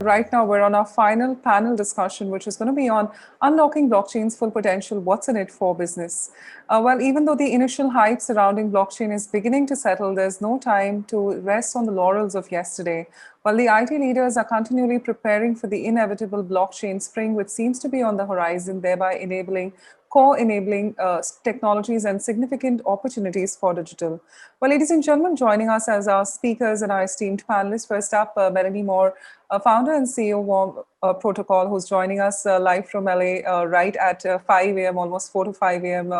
right now we're on our final panel discussion, which is going to be on unlocking blockchain's full potential. What's in it for business? Well, even though the initial hype surrounding blockchain is beginning to settle, there's no time to rest on the laurels of yesterday. While the IT leaders are continually preparing for the inevitable blockchain spring, which seems to be on the horizon, thereby enabling co-enabling technologies and significant opportunities for digital. Well, ladies and gentlemen, joining us as our speakers and our esteemed panelists. First up, Melanie Moore, founder and CEO of Protocol, who's joining us live from LA right at 5 a.m., almost 4 to 5 a.m.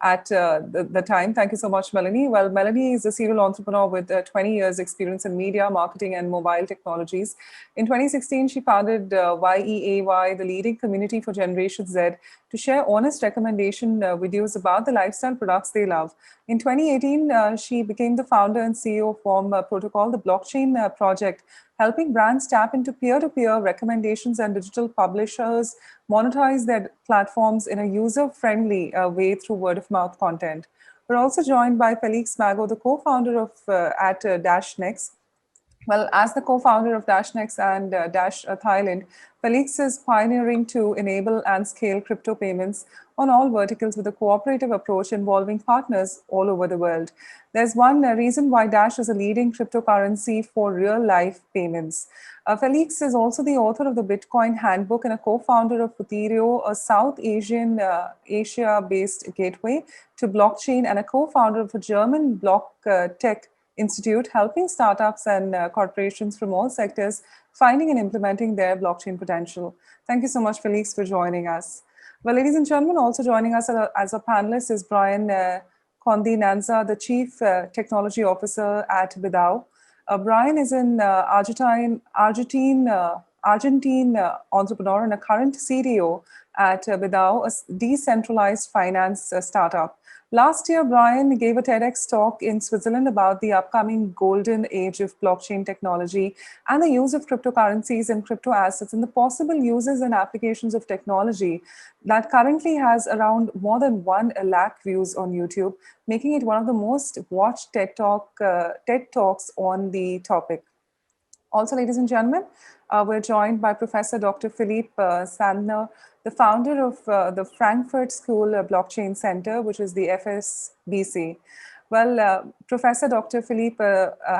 At the time. Thank you so much, Melanie. Well, Melanie is a serial entrepreneur with 20 years experience in media, marketing, and mobile technologies. In 2016, she founded YEAY, the leading community for Generation Z, to share honest recommendation videos about the lifestyle products they love. In 2018, she became the founder and CEO of Protocol, the blockchain project, helping brands tap into peer-to-peer recommendations and digital publishers monetize their platforms in a user-friendly way through word-of-mouth content. We're also joined by Felix Mago, the co-founder of at DashNext. Well, as the co-founder of DashNext and Dash Thailand, Felix is pioneering to enable and scale crypto payments on all verticals with a cooperative approach involving partners all over the world. There's one reason why Dash is a leading cryptocurrency for real-life payments. Felix is also the author of the Bitcoin Handbook and a co-founder of Ethereum, a South Asia-based gateway to blockchain, and a co-founder of a German block tech institute, helping startups and corporations from all sectors finding and implementing their blockchain potential. Thank you so much, Felix, for joining us. Well, ladies and gentlemen, also joining us as a panelist is Brian Condenanza, the Chief Technology Officer at Bidao. Brian is an Argentine entrepreneur and a current CDO at Bidao, a decentralized finance startup. Last year, Brian gave a TEDx talk in Switzerland about the upcoming golden age of blockchain technology and the use of cryptocurrencies and crypto assets and the possible uses and applications of technology that currently has around more than 1 lakh views on YouTube, making it one of the most watched TED Talks on the topic. Also, ladies and gentlemen, we're joined by Professor Dr. Philipp Sandner, the founder of the Frankfurt School Blockchain Center, which is the FSBC. Well, Professor Dr. Philipp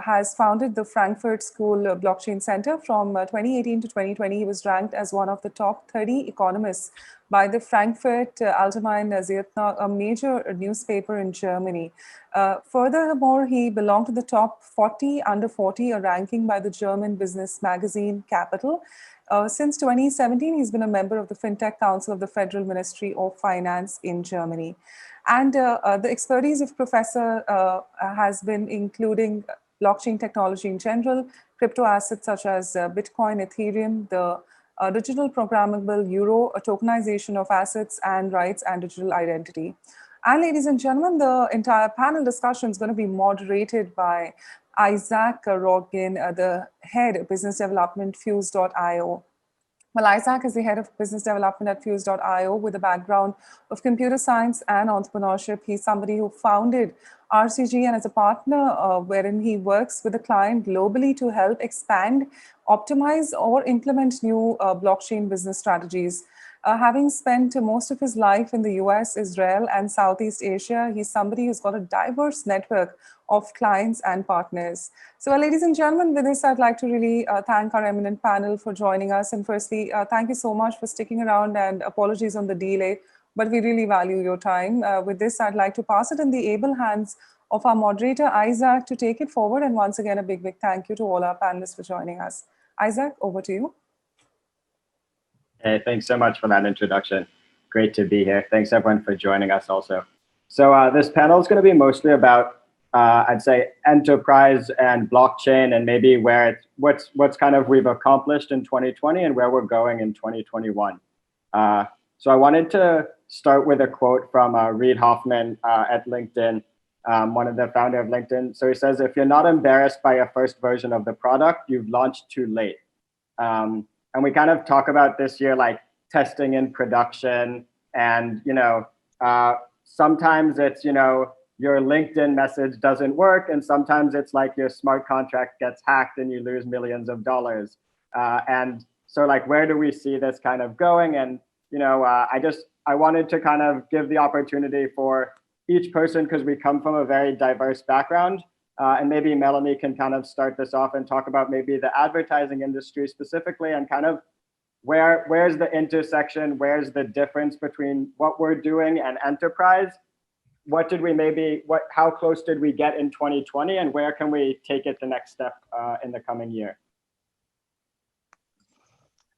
has founded the Frankfurt School Blockchain Center. From 2018 to 2020, he was ranked as one of the top 30 economists by the Frankfurt Allgemeine Zeitung, a major newspaper in Germany. Furthermore, he belonged to the top 40 under 40, a ranking by the German business magazine Capital. Since 2017, he's been a member of the FinTech Council of the Federal Ministry of Finance in Germany. And the expertise of Professor has been including blockchain technology in general, crypto assets such as Bitcoin, Ethereum, the digital programmable euro, a tokenization of assets and rights, and digital identity. And ladies and gentlemen, the entire panel discussion is going to be moderated by Isaac Rodgin, the head of business development, Fuse.io. Well, Isaac is the head of business development at Fuse.io with a background of computer science and entrepreneurship. He's somebody who founded RCG and is a partner wherein he works with a client globally to help expand, optimize, or implement new blockchain business strategies. Having spent most of his life in the US, Israel, and Southeast Asia, he's somebody who's got a diverse network of clients and partners. So, ladies and gentlemen, with this, I'd like to really thank our eminent panel for joining us. And firstly, thank you so much for sticking around, and apologies on the delay, but we really value your time. With this, I'd like to pass it in the able hands of our moderator, Isaac, to take it forward. And once again, a big, big thank you to all our panelists for joining us. Isaac, over to you. Hey, thanks so much for that introduction. Great to be here. Thanks everyone for joining us also. So this panel is going to be mostly about, I'd say, enterprise and blockchain, and maybe where what's kind of we've accomplished in 2020 and where we're going in 2021. So I wanted to start with a quote from Reid Hoffman at LinkedIn, one of the founder of LinkedIn. So he says, "If you're not embarrassed by your first version of the product, you've launched too late." And we kind of talk about this year like testing in production, and sometimes it's your LinkedIn message doesn't work, and sometimes it's like your smart contract gets hacked and you lose millions of dollars. And so like, where do we see this kind of going? And, I wanted to kind of give the opportunity for each person, because we come from a very diverse background. And maybe Melanie can kind of start this off and talk about maybe the advertising industry specifically, and kind of where's the intersection, where's the difference between what we're doing and enterprise? How close did we get in 2020, and where can we take it the next step in the coming year?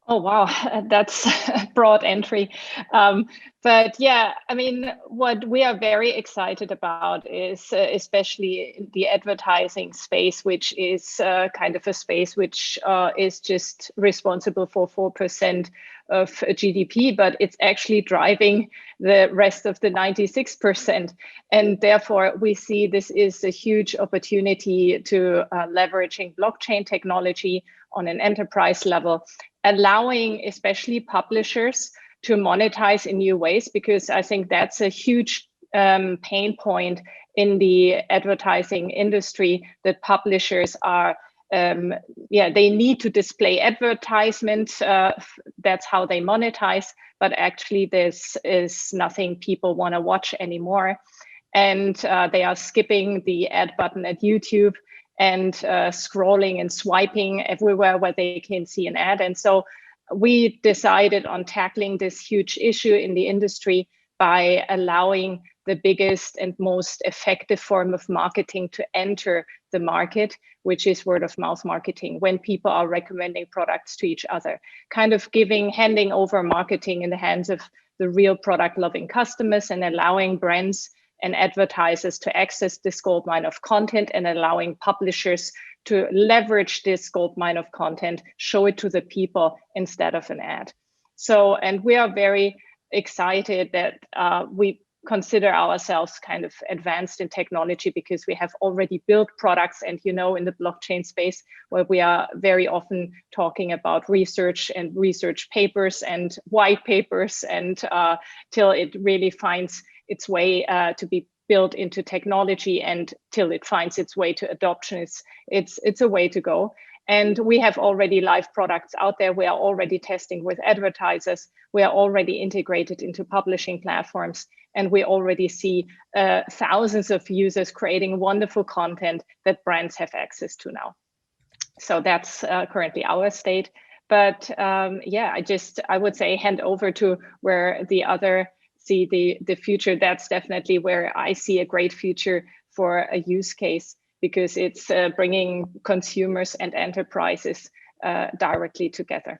Oh, wow, that's a broad entry. But yeah, I mean, what we are very excited about is especially the advertising space, which is kind of a space which is just responsible for 4% of GDP, but it's actually driving the rest of the 96%. And therefore, we see this is a huge opportunity to leveraging blockchain technology on an enterprise level, allowing especially publishers to monetize in new ways, because I think that's a huge pain point in the advertising industry, that publishers are, they need to display advertisements. That's how they monetize, but actually this is nothing people want to watch anymore. And they are skipping the ad button at YouTube and scrolling and swiping everywhere where they can see an ad. And so we decided on tackling this huge issue in the industry by allowing the biggest and most effective form of marketing to enter the market, which is word of mouth marketing, when people are recommending products to each other, kind of handing over marketing in the hands of the real product loving customers, and allowing brands and advertisers to access this gold mine of content, and allowing publishers to leverage this gold mine of content, show it to the people instead of an ad. So, and we are very excited that we consider ourselves kind of advanced in technology, because we have already built products, and in the blockchain space, where we are very often talking about research and research papers and white papers, and till it really finds its way to be built into technology, and till it finds its way to adoption, it's a way to go. And we have already live products out there. We are already testing with advertisers. We are already integrated into publishing platforms, and we already see thousands of users creating wonderful content that brands have access to now. So that's currently our state. But yeah, I would say hand over to where the other see the future. That's definitely where I see a great future for a use case, because it's bringing consumers and enterprises directly together.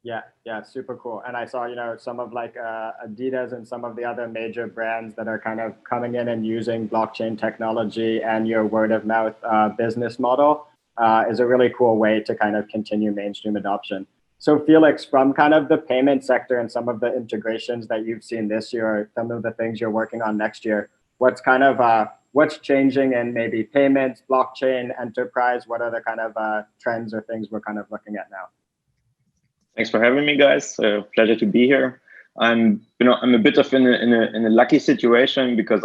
Yeah, super cool. And I saw, some of like Adidas and some of the other major brands that are kind of coming in and using blockchain technology, and your word of mouth business model is a really cool way to kind of continue mainstream adoption. So Felix, from kind of the payment sector and some of the integrations that you've seen this year, or some of the things you're working on next year, what's changing in maybe payments, blockchain, enterprise? What are the kind of trends or things we're kind of looking at now? Thanks for having me, guys. Pleasure to be here. I'm a bit of in a lucky situation, because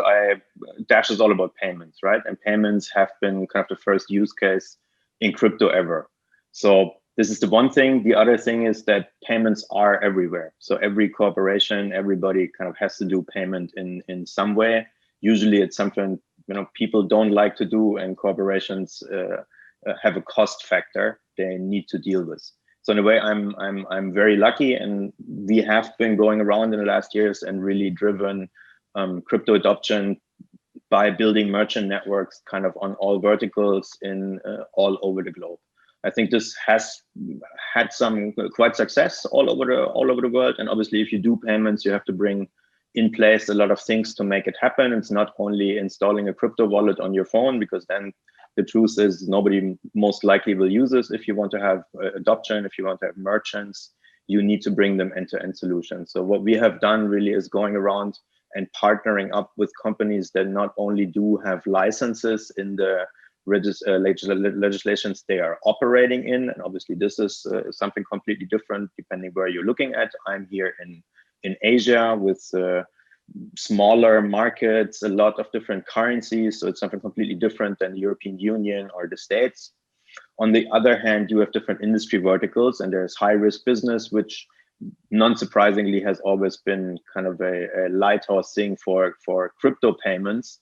Dash is all about payments, right? And payments have been kind of the first use case in crypto ever. So this is the one thing. The other thing is that payments are everywhere. So every corporation, everybody kind of has to do payment in some way. Usually it's something people don't like to do, and corporations have a cost factor they need to deal with. So in a way, I'm very lucky, and we have been going around in the last years and really driven crypto adoption by building merchant networks kind of on all verticals in all over the globe. I think this has had some quite success all over the world. And obviously, if you do payments, you have to bring in place a lot of things to make it happen. It's not only installing a crypto wallet on your phone, because then the truth is nobody most likely will use this. If you want to have adoption, if you want to have merchants, you need to bring them end-to-end solutions. So what we have done really is going around and partnering up with companies that not only do have licenses in the legislations they are operating in, and obviously this is something completely different depending where you're looking at. I'm here in Asia with smaller markets, a lot of different currencies, so it's something completely different than the European Union or the States. On the other hand, you have different industry verticals, and there's high risk business, which non-surprisingly has always been kind of a lighthouse thing for crypto payments,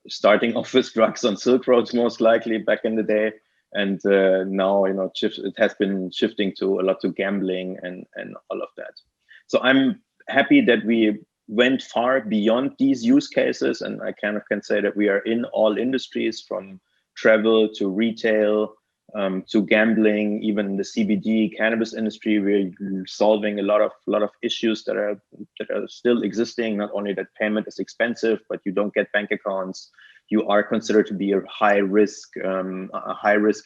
starting off with drugs on Silk Roads most likely back in the day, and now it has been shifting to a lot to gambling and all of that. So I'm happy that we went far beyond these use cases, and I kind of can say that we are in all industries, from travel to retail, to gambling, even the CBD cannabis industry. We're solving a lot of issues that are still existing. Not only that payment is expensive, but you don't get bank accounts. You are considered to be a high risk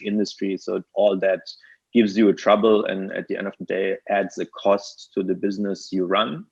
industry. So all that gives you a trouble, and at the end of the day, adds a cost to the business you run.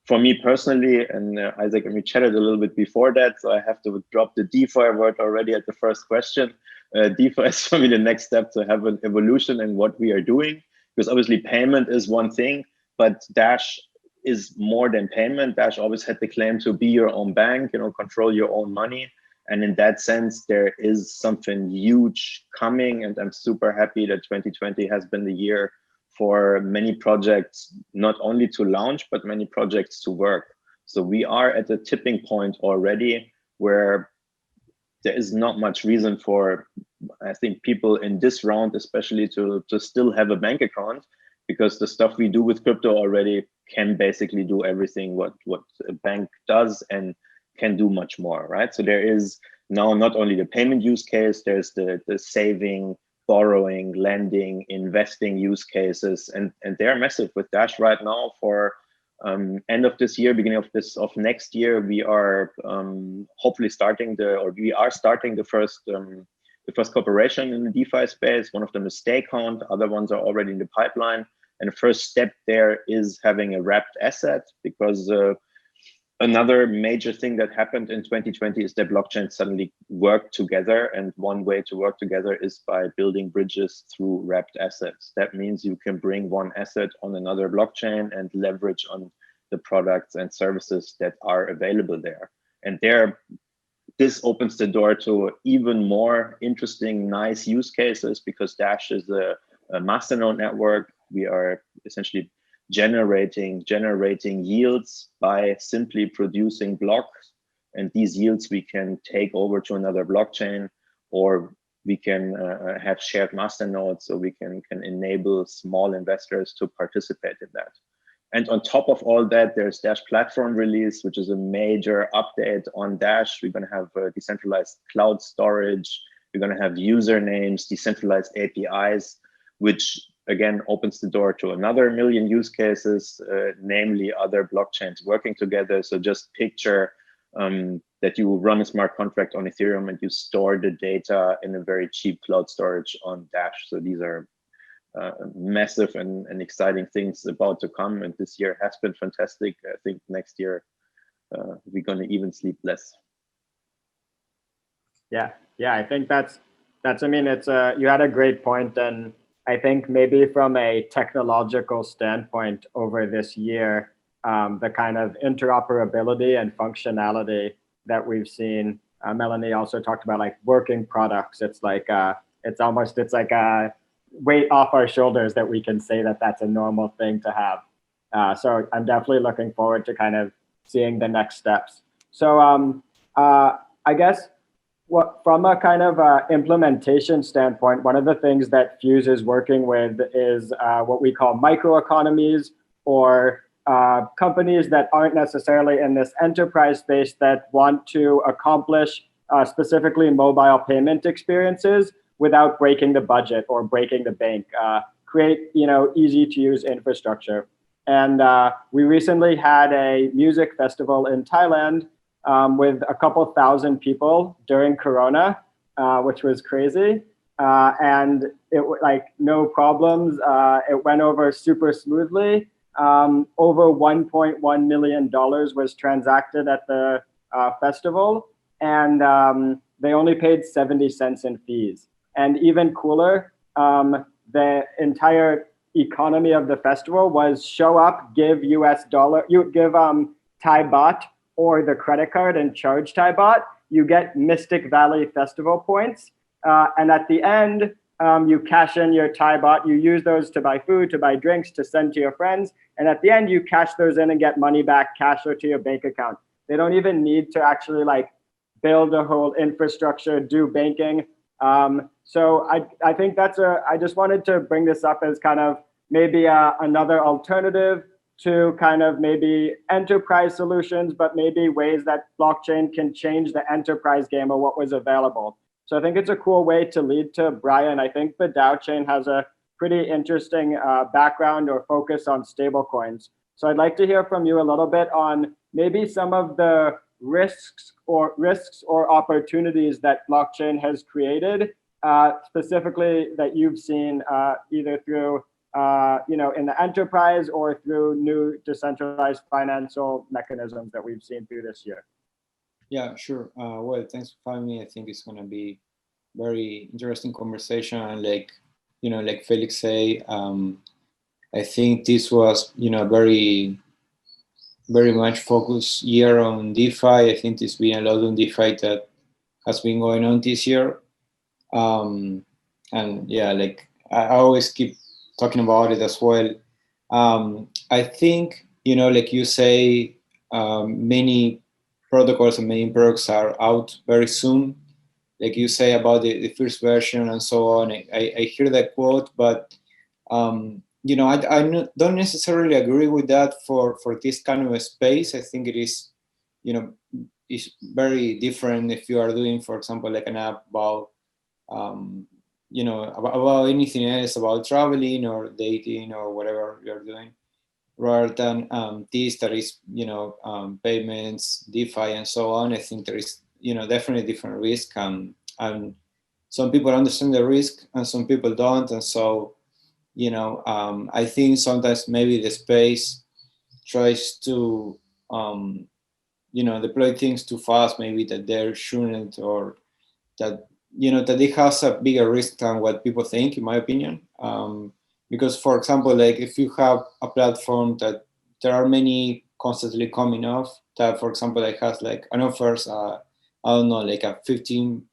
For me personally, and Isaac and we chatted a little bit before that, so I have to drop the DeFi word already at the first question. DeFi is for me the next step to have an evolution in what we are doing, because obviously payment is one thing, but Dash is more than payment. Dash always had the claim to be your own bank, control your own money. And in that sense, there is something huge coming, and I'm super happy that 2020 has been the year for many projects, not only to launch, but many projects to work. So we are at a tipping point already where there is not much reason for, I think, people in this round, especially to still have a bank account, because the stuff we do with crypto already can basically do everything what a bank does, and can do much more, right? So there is now not only the payment use case, there's the saving, borrowing, lending, investing use cases, and they're massive. With Dash right now, for end of this year, beginning of next year, we are hopefully starting the first cooperation in the DeFi space. One of them is Staycount, other ones are already in the pipeline. And the first step there is having a wrapped asset, because another major thing that happened in 2020 is that blockchains suddenly work together, and one way to work together is by building bridges through wrapped assets. That means you can bring one asset on another blockchain and leverage on the products and services that are available there. And this opens the door to even more interesting, nice use cases, because Dash is a masternode network. We are essentially generating yields by simply producing blocks, and these yields we can take over to another blockchain, or we can have shared masternodes, so we can enable small investors to participate in that. And on top of all that, there's Dash platform release, which is a major update on Dash. We're going to have decentralized cloud storage. We're going to have usernames, decentralized APIs, which again opens the door to another million use cases, namely other blockchains working together. So just picture that you run a smart contract on Ethereum and you store the data in a very cheap cloud storage on Dash. So these are massive and exciting things about to come. And this year has been fantastic. I think next year we're going to even sleep less. Yeah, I think that's. I mean, it's you had a great point, and I think maybe from a technological standpoint over this year, the kind of interoperability and functionality that we've seen. Melanie also talked about like working products. It's like it's like a weight off our shoulders that we can say that that's a normal thing to have. So I'm definitely looking forward to kind of seeing the next steps. So I guess from a kind of implementation standpoint, one of the things that Fuse is working with is what we call microeconomies, or companies that aren't necessarily in this enterprise space that want to accomplish specifically mobile payment experiences without breaking the budget or breaking the bank, create easy to use infrastructure. And we recently had a music festival in Thailand with a couple thousand people during Corona, which was crazy. And it like no problems. It went over super smoothly. Over $1.1 million was transacted at the festival, and they only paid 70 cents in fees. And even cooler, the entire economy of the festival was show up, give US dollar, you give Thai baht or the credit card and charge Thai baht. You get Mystic Valley Festival points, And at the end, you cash in your Thai baht, you use those to buy food, to buy drinks, to send to your friends. And at the end, you cash those in and get money back, cash or to your bank account. They don't even need to actually like build a whole infrastructure, do banking. So I think I just wanted to bring this up as kind of maybe another alternative to kind of maybe enterprise solutions, but maybe ways that blockchain can change the enterprise game or what was available. So I think it's a cool way to lead to Brian. I think the Bidao chain has a pretty interesting background or focus on stablecoins. So I'd like to hear from you a little bit on maybe some of the risks or opportunities that blockchain has created, specifically that you've seen either through in the enterprise or through new decentralized financial mechanisms that we've seen through this year. Yeah, sure. Well, thanks for having me. I think it's going to be very interesting conversation. And like Felix say, I think this was, very, very much focused year on DeFi. I think there's been a lot on DeFi that has been going on this year. And yeah, like I always keep talking about it as well. I think, like you say, many protocols and many products are out very soon. Like you say about the first version and so on. I hear that quote, but I don't necessarily agree with that for this kind of a space. I think it is, it's very different if you are doing, for example, like an app about, about anything else, about traveling or dating or whatever you're doing, rather than this that is, payments, DeFi, and so on. I think there is, definitely different risk, and some people understand the risk and some people don't. And so, I think sometimes maybe the space tries to, deploy things too fast, maybe that they shouldn't, or that, that it has a bigger risk than what people think, in my opinion. Because, for example, like if you have a platform that there are many constantly coming off, that, for example, like has like an offers, I don't know, like a 15%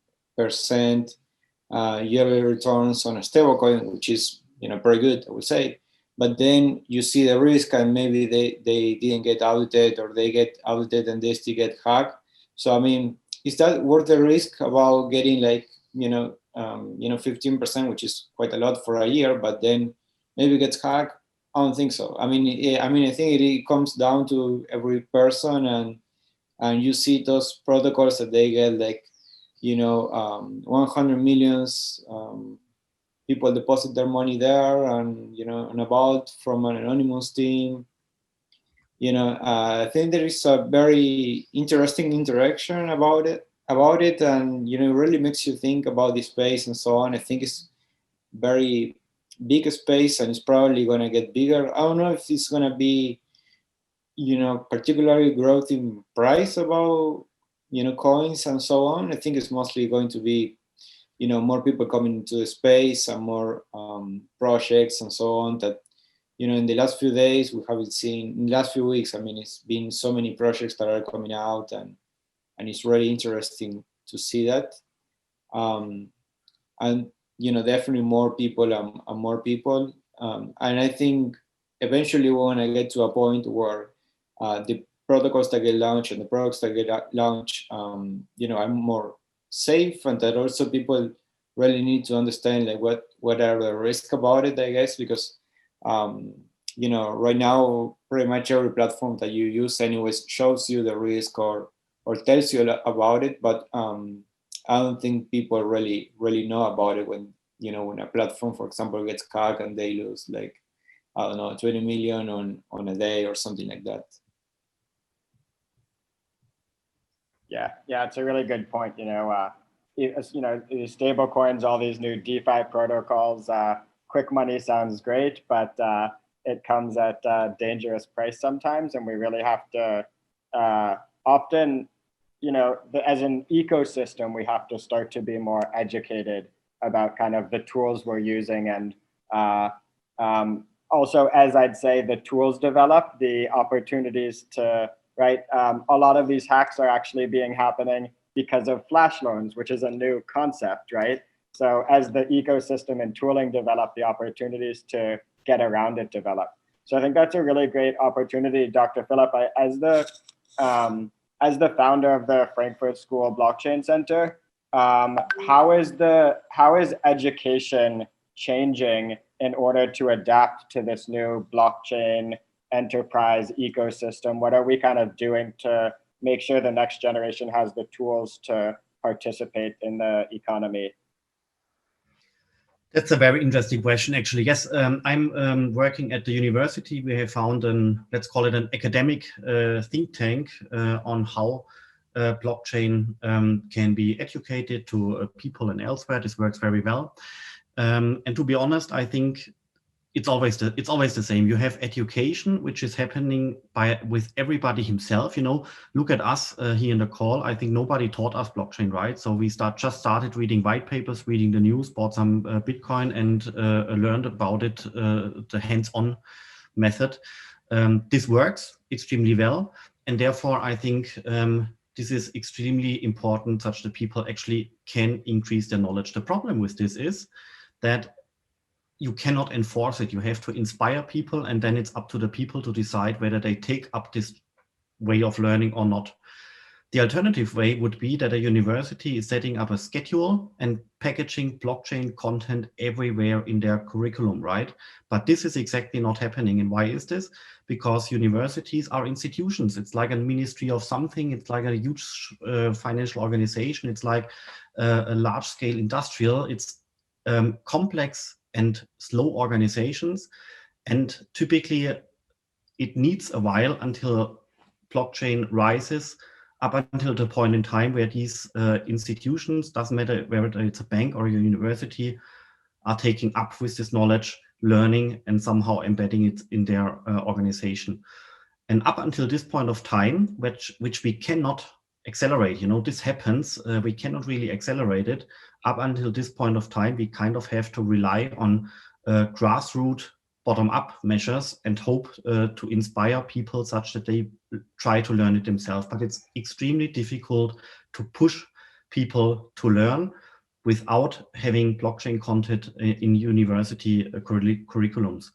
yearly returns on a stablecoin, which is, very good, I would say. But then you see the risk, and maybe they didn't get audited, or they get audited and they still get hacked. So I mean, is that worth the risk about getting like 15%, which is quite a lot for a year, but then maybe gets hacked? I don't think so. I mean, I think it comes down to every person, and you see those protocols that they get like 100 millions people deposit their money there, and and about from an anonymous team. I think there is a very interesting interaction about it, and it really makes you think about the space and so on. I think it's very big space, and it's probably going to get bigger. I don't know if it's going to be particularly growth in price about coins and so on. I think it's mostly going to be more people coming into the space and more projects and so on. That in the last few days we haven't seen. In the last few weeks, I mean, it's been so many projects that are coming out, and it's really interesting to see that. And definitely more people and more people. And I think eventually we're going to get to a point where the protocols that get launched and the products that get launched, are more safe, and that also people really need to understand like what are the risks about it, I guess, because right now pretty much every platform that you use anyways shows you the risk or tells you about it, but I don't think people really know about it when when a platform, for example, gets hacked and they lose like, I don't know, 20 million on a day or something like that. Yeah, it's a really good point. Stable coins, all these new DeFi protocols, quick money sounds great, but it comes at a dangerous price sometimes, and we really have to often, as an ecosystem, we have to start to be more educated about kind of the tools we're using, and also, as I'd say, the tools develop, the opportunities to, right? A lot of these hacks are actually happening because of flash loans, which is a new concept, right? So as the ecosystem and tooling develop, the opportunities to get around it develop. So I think that's a really great opportunity, Dr. Philipp. As the founder of the Frankfurt School Blockchain Center, how is education changing in order to adapt to this new blockchain enterprise ecosystem? What are we kind of doing to make sure the next generation has the tools to participate in the economy? That's a very interesting question, actually. Yes, I'm working at the university. We have found let's call it an academic think tank on how blockchain can be educated to people and elsewhere. This works very well. And to be honest, I think it's always the same. You have education, which is happening with everybody himself. Look at us here in the call. I think nobody taught us blockchain, right? So we just started reading white papers, reading the news, bought some Bitcoin, and learned about it, the hands-on method. This works extremely well, and therefore I think this is extremely important, such that people actually can increase their knowledge. The problem with this is that you cannot enforce it. You have to inspire people, and then it's up to the people to decide whether they take up this way of learning or not. The alternative way would be that a university is setting up a schedule and packaging blockchain content everywhere in their curriculum, right? But this is exactly not happening. And why is this? Because universities are institutions. It's like a ministry of something. It's like a huge financial organization. It's like a large-scale industrial. It's complex and slow organizations, and typically it needs a while until blockchain rises up until the point in time where these institutions, doesn't matter whether it's a bank or a university, are taking up with this knowledge, learning, and somehow embedding it in their organization. And up until this point of time, which we cannot accelerate, this happens, we cannot really accelerate it. Up until this point of time, we kind of have to rely on grassroots bottom-up measures and hope to inspire people such that they try to learn it themselves. But it's extremely difficult to push people to learn without having blockchain content in university curriculums.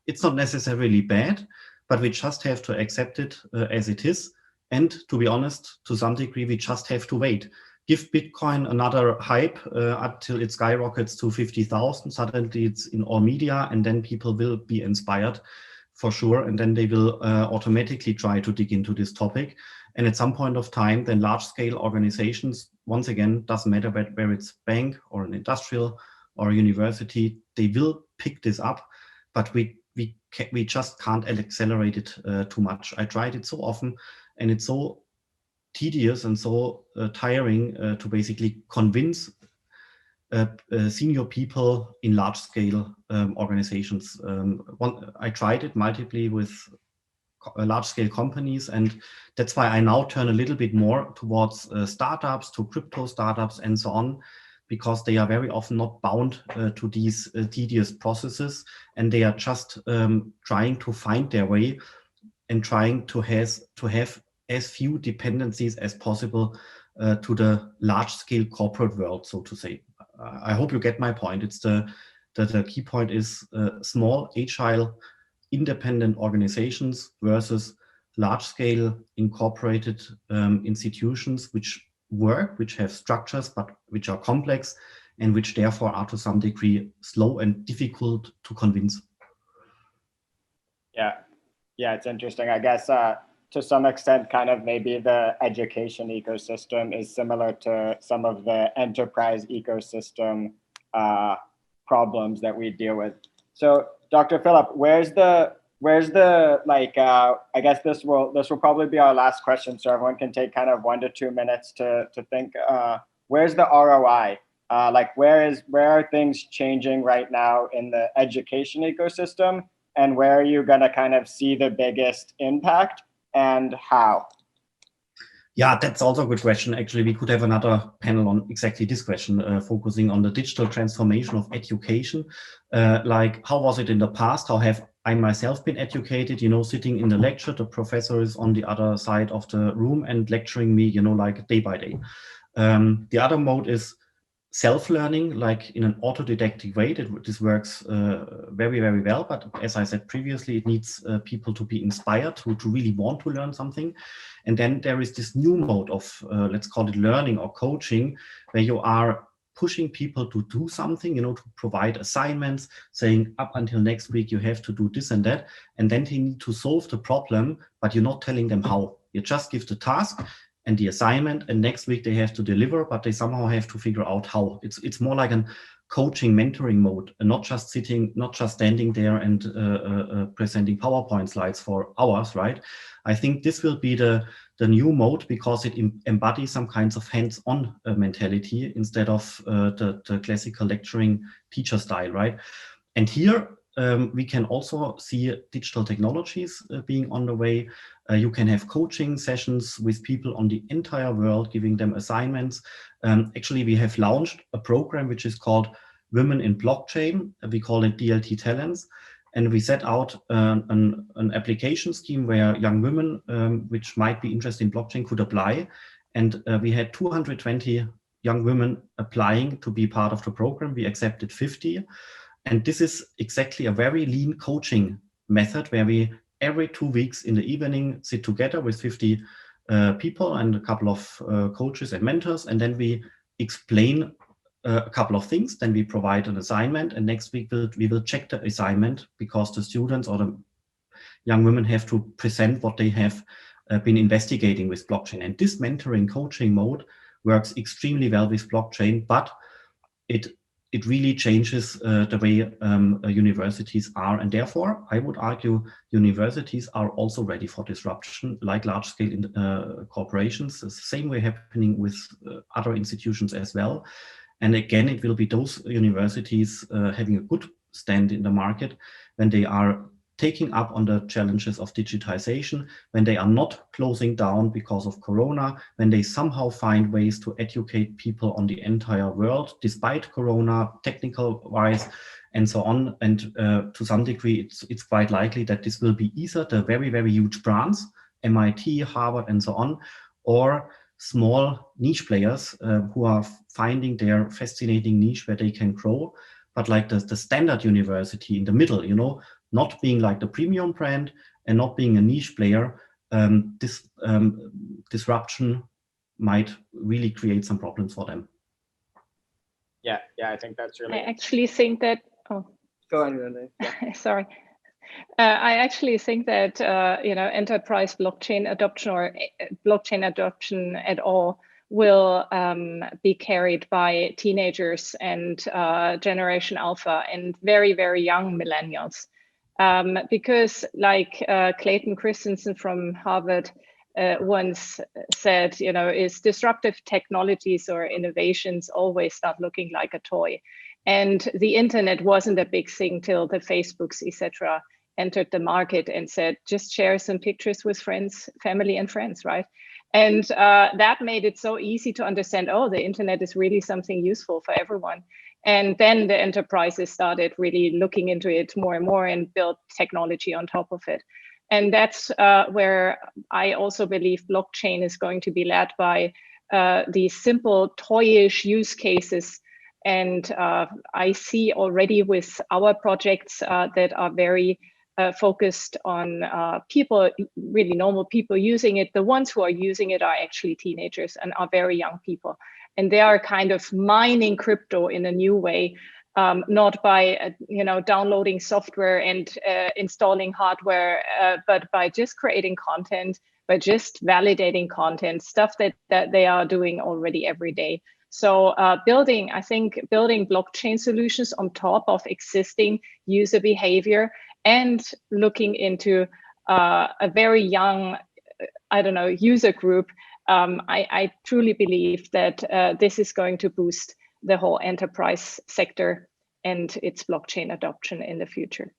It's not necessarily bad, but we just have to accept it as it is. And to be honest, to some degree, we just have to wait. Give Bitcoin another hype until it skyrockets to 50,000. Suddenly it's in all media, and then people will be inspired for sure. And then they will automatically try to dig into this topic. And at some point of time, then large-scale organizations, once again, doesn't matter where it's bank or an industrial or a university, they will pick this up. But we just can't accelerate it too much. I tried it so often, and it's so tedious and so tiring to basically convince senior people in large-scale organizations. I tried it multiply with large-scale companies, and that's why I now turn a little bit more towards startups, to crypto startups, and so on, because they are very often not bound to these tedious processes, and they are just trying to find their way and trying to have as few dependencies as possible to the large-scale corporate world, so to say. I hope you get my point. It's the key point is small, agile, independent organizations versus large-scale incorporated institutions which work, which have structures, but which are complex and which therefore are to some degree slow and difficult to convince. Yeah, it's interesting. I guess to some extent, kind of maybe the education ecosystem is similar to some of the enterprise ecosystem problems that we deal with. So, Dr. Philipp, where's the like? I guess this will probably be our last question, so everyone can take kind of 1 to 2 minutes to think. Where's the ROI? Like, where are things changing right now in the education ecosystem, and where are you going to kind of see the biggest impact? And how? Yeah, that's also a good question. Actually, we could have another panel on exactly this question, focusing on the digital transformation of education. Like, how was it in the past? How have I myself been educated? Sitting in the lecture, the professor is on the other side of the room and lecturing me, like day by day. The other mode is self-learning, like in an autodidactic way. This works very, very well. But as I said previously, it needs people to be inspired to really want to learn something. And then there is this new mode of, let's call it learning or coaching, where you are pushing people to do something, to provide assignments, saying up until next week, you have to do this and that. And then they need to solve the problem, but you're not telling them how. You just give the task and the assignment, and next week they have to deliver, but they somehow have to figure out how. It's more like a coaching, mentoring mode, and not just standing there and presenting PowerPoint slides for hours, right? I think this will be the new mode, because it embodies some kinds of hands-on mentality instead of the classical lecturing teacher style, right? And here we can also see digital technologies being on the way. You can have coaching sessions with people on the entire world, giving them assignments. Actually, we have launched a program which is called Women in Blockchain. We call it DLT Talents. And we set out an application scheme where young women, which might be interested in blockchain, could apply. And we had 220 young women applying to be part of the program. We accepted 50. And this is exactly a very lean coaching method, where we every 2 weeks in the evening sit together with 50 people and a couple of coaches and mentors, and then we explain a couple of things. Then we provide an assignment, and next week we will check the assignment, because the students or the young women have to present what they have been investigating with blockchain. And this mentoring coaching mode works extremely well with blockchain, but it really changes the way universities are. And therefore, I would argue universities are also ready for disruption, like large-scale corporations. The same way happening with other institutions as well. And again, it will be those universities having a good stand in the market when they are taking up on the challenges of digitization, when they are not closing down because of Corona, when they somehow find ways to educate people on the entire world, despite Corona, technical-wise, and so on. And to some degree, it's quite likely that this will be either the very, very huge brands, MIT, Harvard, and so on, or small niche players who are finding their fascinating niche where they can grow. But like the standard university in the middle, not being like the premium brand and not being a niche player, this disruption might really create some problems for them. Yeah, I think that's really. I actually think that. Oh, go on, Renee. Yeah. Sorry. I actually think that enterprise blockchain adoption or blockchain adoption at all will be carried by teenagers and Generation Alpha and very, very young millennials. Because like Clayton Christensen from Harvard once said, is disruptive technologies or innovations always start looking like a toy. And the internet wasn't a big thing till the Facebooks, etc., entered the market and said, just share some pictures with friends, family and friends, right? And that made it so easy to understand, oh, the internet is really something useful for everyone. And then the enterprises started really looking into it more and more and built technology on top of it. And that's where I also believe blockchain is going to be led by these simple toyish use cases. And I see already with our projects that are very focused on people, really normal people using it. The ones who are using it are actually teenagers and are very young people. And they are kind of mining crypto in a new way, not by downloading software and installing hardware, but by just creating content, by just validating content, stuff that they are doing already every day. So building blockchain solutions on top of existing user behavior and looking into a very young, user group. I truly believe that this is going to boost the whole enterprise sector and its blockchain adoption in the future.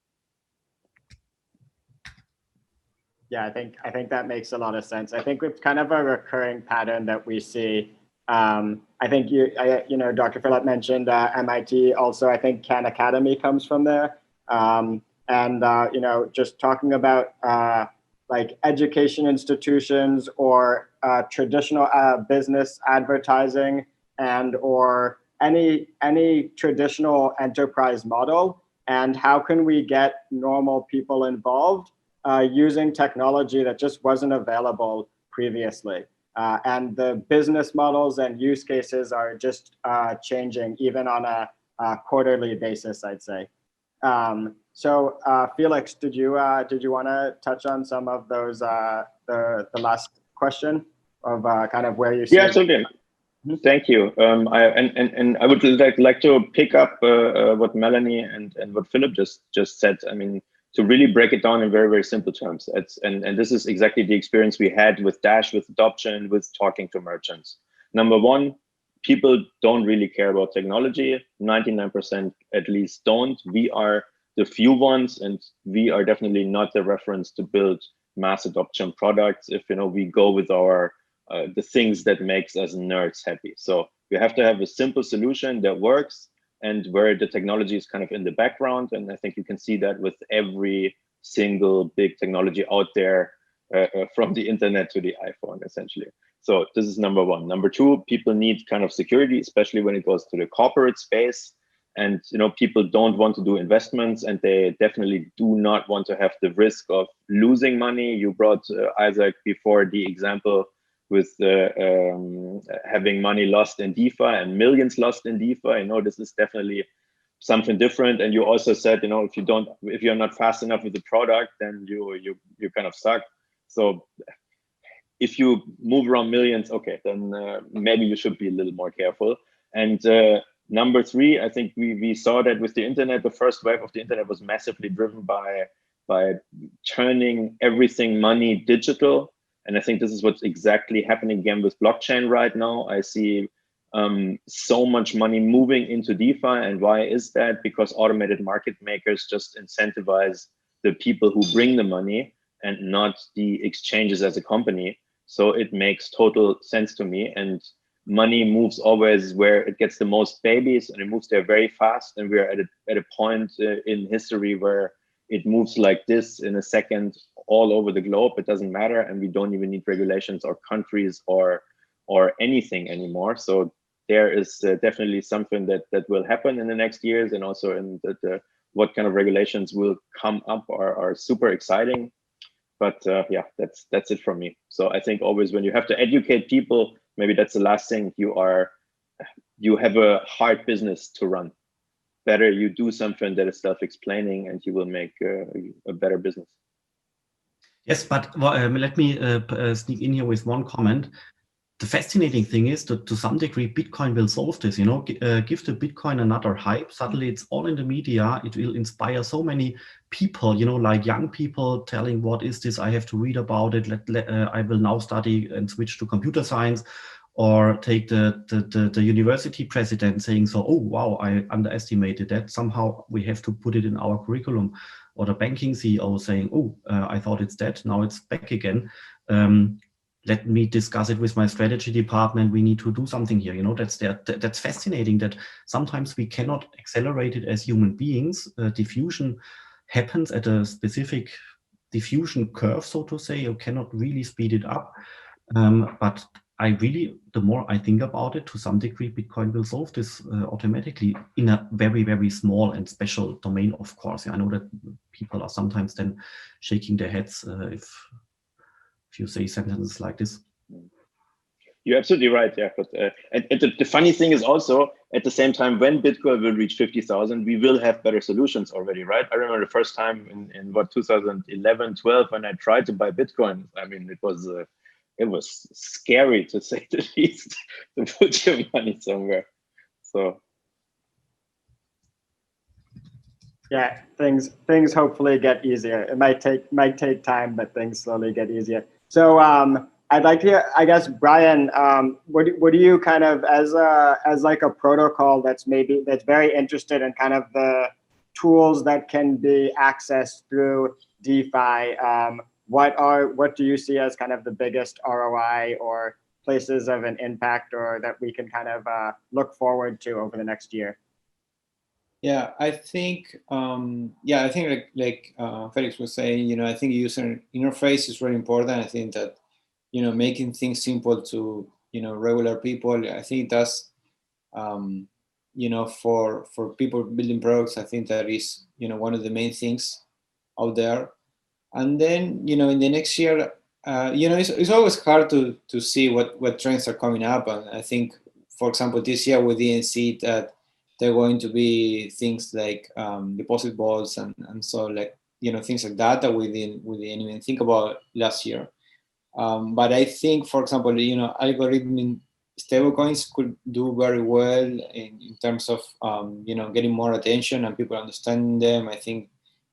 Yeah, I think that makes a lot of sense. I think it's kind of a recurring pattern that we see. I think Dr. Philipp mentioned MIT. Also, I think Khan Academy comes from there. Just talking about like education institutions or traditional business advertising and or any traditional enterprise model, and how can we get normal people involved using technology that just wasn't available previously. And the business models and use cases are just changing even on a quarterly basis, I'd say. So Felix, did you want to touch on some of those, the last question of kind of where you see? Yeah, absolutely. Thank you. And I would like to pick up what Melanie and what Philipp just said. I mean, to really break it down in very, very simple terms. And this is exactly the experience we had with Dash, with adoption, with talking to merchants. Number one, people don't really care about technology. 99% at least don't. We are the few ones, and we are definitely not the reference to build mass adoption products if we go with our the things that makes us nerds happy. So we have to have a simple solution that works and where the technology is kind of in the background. And I think you can see that with every single big technology out there, from the internet to the iPhone, essentially. So this is number one. Number two, people need kind of security, especially when it goes to the corporate space. And people don't want to do investments, and they definitely do not want to have the risk of losing money. You brought Isaac before the example with having money lost in DeFi and millions lost in DeFi. I know this is definitely something different. And you also said, if you're not fast enough with the product, then you kind of suck. So if you move around millions, okay, then maybe you should be a little more careful. And number three, I think we saw that with the internet. The first wave of the internet was massively driven by turning everything money digital. And I think this is what's exactly happening again with blockchain right now. I see so much money moving into DeFi. And why is that? Because automated market makers just incentivize the people who bring the money and not the exchanges as a company. So it makes total sense to me. And money moves always where it gets the most babies, and it moves there very fast. And we're at a point in history where it moves like this in a second all over the globe. It doesn't matter, and we don't even need regulations or countries or anything anymore. So there is definitely something that will happen in the next years, and also in what kind of regulations will come up are super exciting. But yeah, that's it from me. So I think always when you have to educate people, maybe that's the last thing. You have a hard business to run. Better you do something that is self-explaining, and you will make a better business. Yes, but let me sneak in here with one comment. The fascinating thing is that to some degree, Bitcoin will solve this. Give the Bitcoin another hype. Suddenly, it's all in the media. It will inspire so many people, like young people telling, "What is this? I have to read about it. I will now study and switch to computer science." Or take the university president saying, "So, oh wow, I underestimated that. Somehow we have to put it in our curriculum." Or the banking CEO saying, "Oh, I thought it's dead. Now it's back again. Let me discuss it with my strategy department. We need to do something here." That's fascinating that sometimes we cannot accelerate it as human beings. Diffusion happens at a specific diffusion curve, so to say. You cannot really speed it up. But the more I think about it, to some degree, Bitcoin will solve this automatically in a very, very small and special domain, of course. I know that people are sometimes then shaking their heads if you say sentences like this. You're absolutely right, yeah. But and the funny thing is also, at the same time, when Bitcoin will reach 50,000, we will have better solutions already, right? I remember the first time in 2011, 12, when I tried to buy Bitcoin. I mean, it was scary, to say the least, to put your money somewhere. So yeah, things hopefully get easier. It might take time, but things slowly get easier. So I'd like to, I guess, Brian, what do you kind of, as like a protocol that's very interested in kind of the tools that can be accessed through DeFi, what do you see as kind of the biggest ROI or places of an impact, or that we can kind of look forward to over the next year? Yeah, I think like Felix was saying, I think user interface is really important. I think that, making things simple to, regular people, I think that's for people building products, I think that is, one of the main things out there. And then, in the next year, it's always hard to see what trends are coming up. And I think, for example, this year we didn't see that there are going to be things like deposit vaults and so like, things like that we didn't even think about last year. But I think, for example, algorithmic stablecoins could do very well in terms of, getting more attention and people understanding them. I think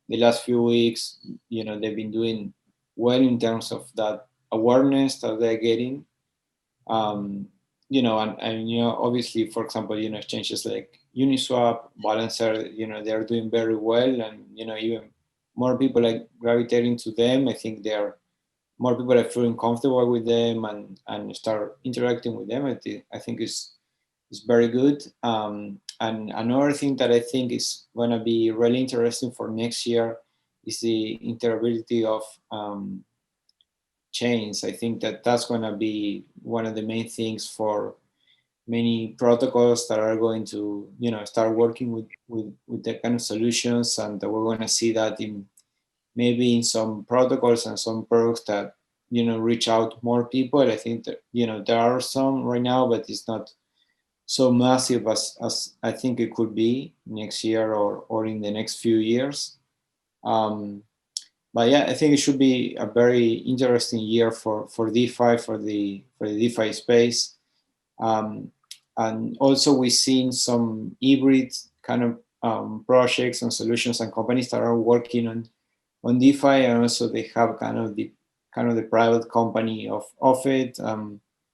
the last few weeks, they've been doing well in terms of that awareness that they're getting. And obviously, for example, exchanges like Uniswap, Balancer, they're doing very well, and even more people are gravitating to them. I think more people are feeling comfortable with them and start interacting with them. I think it's very good. And another thing that I think is going to be really interesting for next year is the interoperability of chains. I think that's going to be one of the main things for many protocols that are going to, start working with that kind of solutions, and we're going to see that maybe in some protocols and some products that reach out more people. I think that there are some right now, but it's not so massive as I think it could be next year or in the next few years. But yeah, I think it should be a very interesting year for DeFi, for the DeFi space. And also we've seen some hybrid kind of projects and solutions and companies that are working on DeFi, and also they have kind of the private company of it.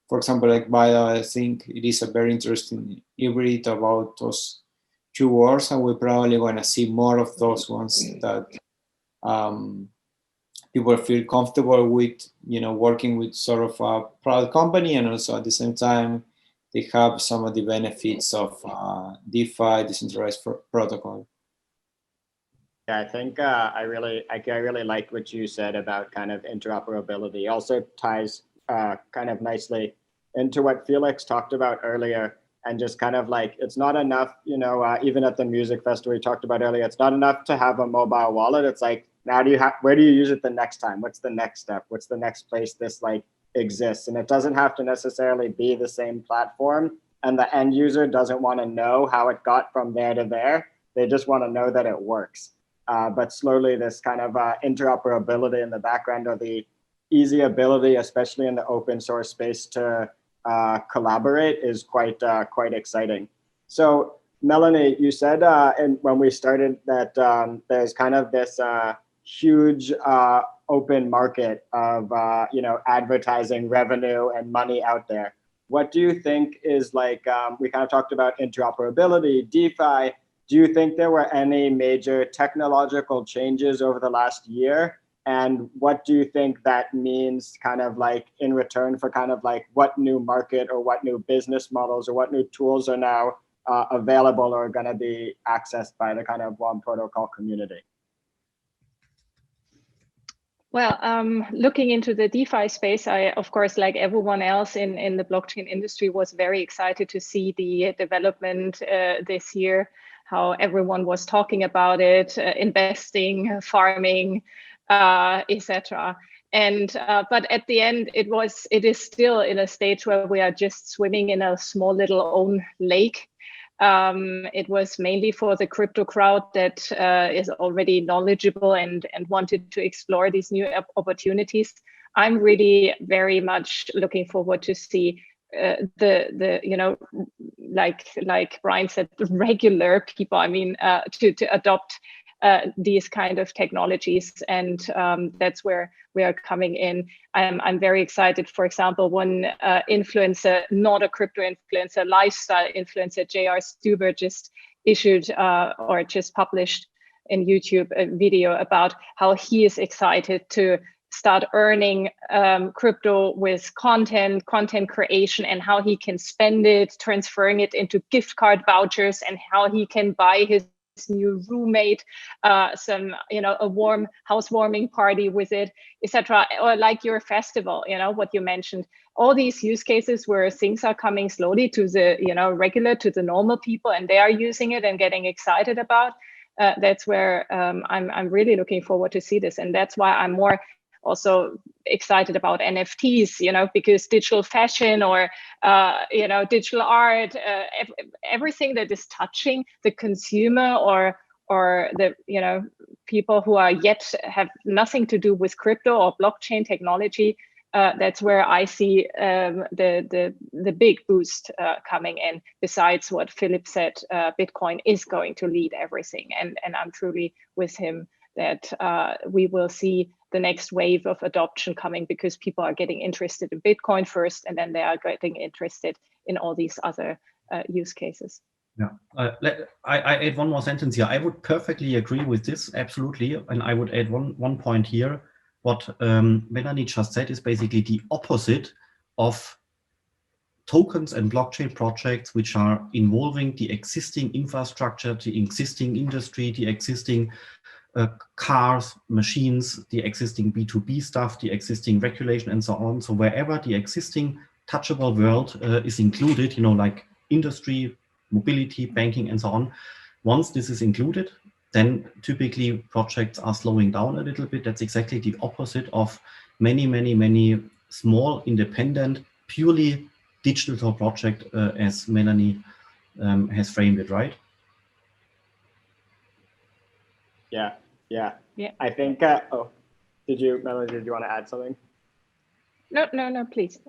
For example, like Bidao, I think it is a very interesting hybrid about those two worlds, and we're probably going to see more of those ones that people feel comfortable with, working with sort of a private company, and also at the same time they have some of the benefits of DeFi, decentralized protocol. Yeah, I think I really like what you said about kind of interoperability. Also ties kind of nicely into what Felix talked about earlier, and just kind of like, it's not enough, even at the music festival we talked about earlier, it's not enough to have a mobile wallet. It's like, now where do you use it the next time? What's the next step? What's the next place this like exists? And it doesn't have to necessarily be the same platform, and the end user doesn't want to know how it got from there to there. They just want to know that it works. But slowly this kind of interoperability in the background, or the easy ability, especially in the open source space, to collaborate is quite exciting. So Melanie, you said when we started that there's kind of this huge open market of advertising revenue and money out there. What do you think is like, we kind of talked about interoperability, DeFi. Do you think there were any major technological changes over the last year? And what do you think that means kind of like in return for kind of like what new market or what new business models or what new tools are now available or going to be accessed by the kind of one protocol community? Well, looking into the DeFi space, I, of course, like everyone else in the blockchain industry, was very excited to see the development this year, how everyone was talking about it, investing, farming, etc. And but at the end, it is still in a stage where we are just swimming in a small little own lake. It was mainly for the crypto crowd that is already knowledgeable and wanted to explore these new opportunities. I'm really very much looking forward to see like Brian said, the regular people, I mean, to adopt these kind of technologies, and that's where we are coming in. I'm very excited. For example, one influencer, not a crypto influencer, lifestyle influencer, J.R. Stuber, just issued or just published in YouTube a video about how he is excited to start earning crypto with content creation, and how he can spend it, transferring it into gift card vouchers, and how he can buy his new roommate, some, a warm housewarming party with it, etc. Or like your festival, what you mentioned, all these use cases where things are coming slowly to the, regular, to the normal people, and they are using it and getting excited about. That's where I'm really looking forward to see this. And that's why I'm more also excited about NFTs, because digital fashion or, digital art, everything that is touching the consumer or the, people who are yet have nothing to do with crypto or blockchain technology, that's where I see the big boost coming in. Besides what Philipp said, Bitcoin is going to lead everything. And I'm truly with him that we will see the next wave of adoption coming because people are getting interested in Bitcoin first, and then they are getting interested in all these other use cases. Yeah, I add one more sentence here. I would perfectly agree with this, absolutely. And I would add one point here. What Melanie just said is basically the opposite of tokens and blockchain projects, which are involving the existing infrastructure, the existing industry, the existing cars, machines, the existing B2B stuff, the existing regulation, and so on. So wherever the existing touchable world is included, like industry, mobility, banking, and so on, once this is included, then typically projects are slowing down a little bit. That's exactly the opposite of many, many, many small, independent, purely digital project, as Melanie has framed it, right? Yeah. I think, Melanie, did you want to add something? No, please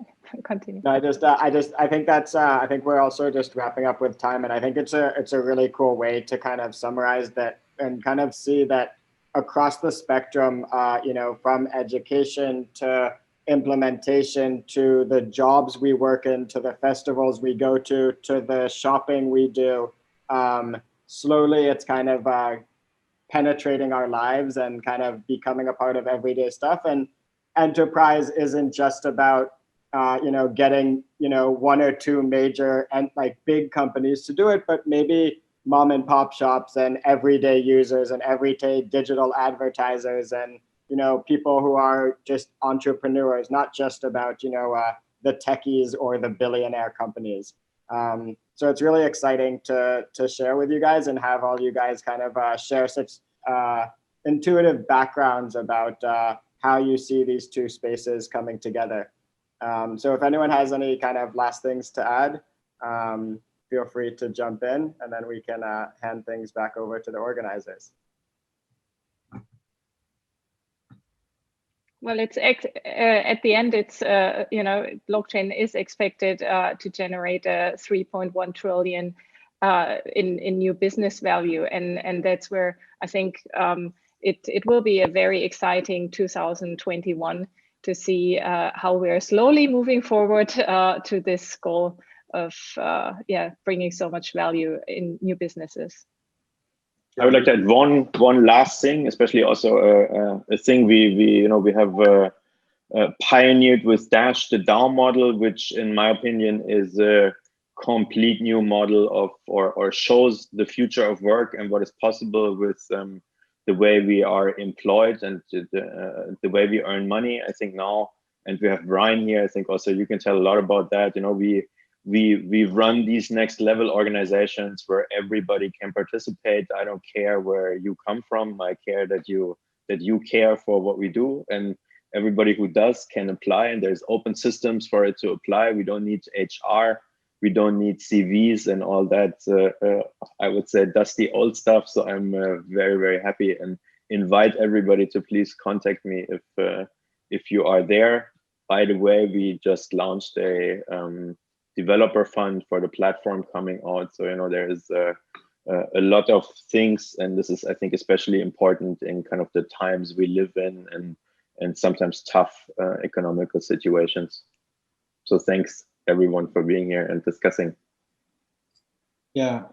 continue. No, I think we're also just wrapping up with time, and I think it's a really cool way to kind of summarize that and kind of see that across the spectrum, from education to implementation to the jobs we work in, to the festivals we go to the shopping we do, slowly it's kind of penetrating our lives and kind of becoming a part of everyday stuff. And enterprise isn't just about getting one or two major and big companies to do it, but maybe mom and pop shops and everyday users and everyday digital advertisers and people who are just entrepreneurs, not just about the techies or the billionaire companies. So it's really exciting to share with you guys and have all you guys kind of share such intuitive backgrounds about how you see these two spaces coming together. So if anyone has any kind of last things to add, feel free to jump in, and then we can hand things back over to the organizers. Well, it's at the end, it's blockchain is expected to generate 3.1 trillion in new business value, and that's where I think it will be a very exciting 2021 to see how we're slowly moving forward to this goal of bringing so much value in new businesses. I would like to add one last thing, especially also a thing we have pioneered with Dash, the DAO model, which in my opinion is a complete new model of or shows the future of work and what is possible with the way we are employed and the way we earn money. I think now, and we have Brian here, I think also you can tell a lot about that. We run these next level organizations where everybody can participate. I don't care where you come from. I care that you care for what we do, and everybody who does can apply, and there's open systems for it to apply. We don't need HR. We don't need CVs and all that, I would say, dusty old stuff. So I'm very, very happy and invite everybody to please contact me if you are there. By the way, we just launched a developer fund for the platform coming out. So, there is a lot of things, and this is, I think, especially important in kind of the times we live in and sometimes tough economical situations. So thanks everyone for being here and discussing. Yeah,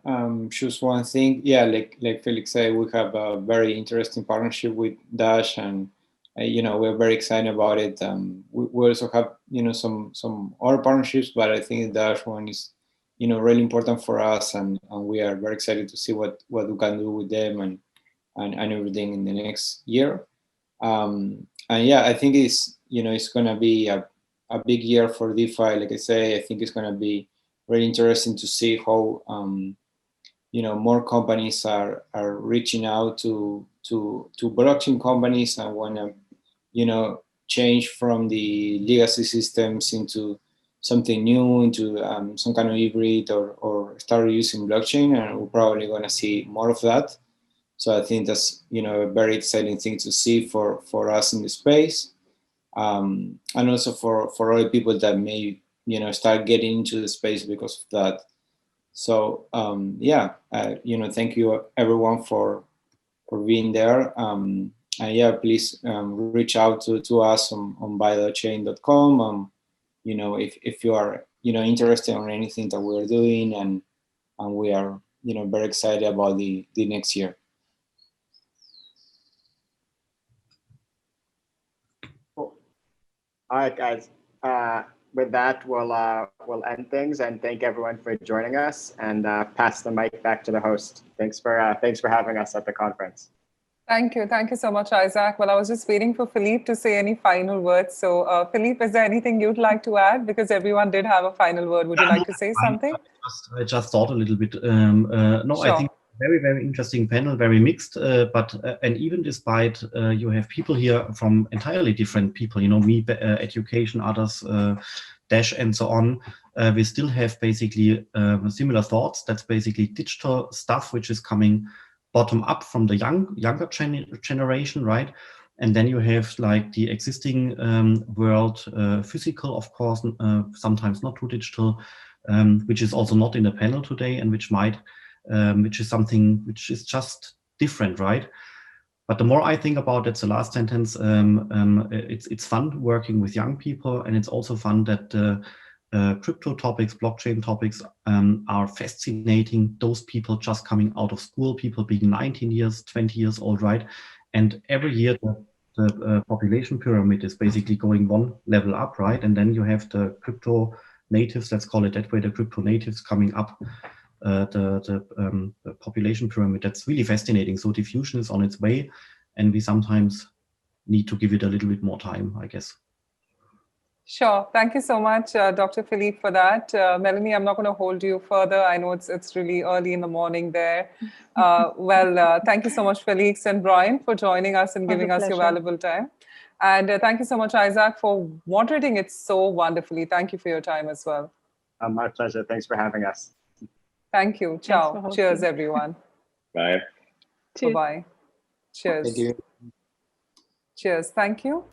just one thing. Yeah, like Felix said, we have a very interesting partnership with Dash, and we're very excited about it. We also have some other partnerships, but I think the Dash one is really important for us, and we are very excited to see what we can do with them and everything in the next year. And yeah, I think it's going to be a big year for DeFi. Like I say, I think it's going to be very interesting to see how more companies are reaching out to blockchain companies and want to change from the legacy systems into something new, into some kind of hybrid, or start using blockchain, and we're probably going to see more of that. So I think that's a very exciting thing to see for us in the space, and also for other people that may start getting into the space because of that. So yeah, thank you everyone for being there. And yeah, please reach out to us on bidachain.com. If you are interested in anything that we are doing, and we are very excited about the next year. Cool. All right, guys. With that, we'll end things, and thank everyone for joining us, and pass the mic back to the host. Thanks for having us at the conference. Thank you so much, Isaac. Well, I was just waiting for Philipp to say any final words. So, Philipp, is there anything you'd like to add? Because everyone did have a final word. Would you like to say something? I just thought a little bit. No, sure. I think very, very interesting panel, very mixed. But and even despite you have people here from entirely different people, me, education, others, Dash, and so on. We still have basically similar thoughts. That's basically digital stuff, which is coming bottom up from the younger generation, right? And then you have like the existing world, physical, of course, sometimes not too digital, which is also not in the panel today, and which is something which is just different, right? But the more I think about, that's the last sentence, it's fun working with young people, and it's also fun that crypto topics, blockchain topics are fascinating those people just coming out of school, people being 19 years, 20 years old, right? And every year the population pyramid is basically going one level up, right? And then you have the crypto natives, let's call it that way, the crypto natives coming up the population pyramid. That's really fascinating. So diffusion is on its way, and we sometimes need to give it a little bit more time, I guess. Sure. Thank you so much, Dr. Philipp, for that. Melanie, I'm not going to hold you further. I know it's really early in the morning there. Thank you so much, Felix and Brian, for joining us and giving us your valuable time. And thank you so much, Isaac, for moderating it so wonderfully. Thank you for your time as well. My pleasure. Thanks for having us. Thank you. Ciao. Cheers, everyone. Bye. Bye-bye. Cheers. Thank you. Cheers. Thank you.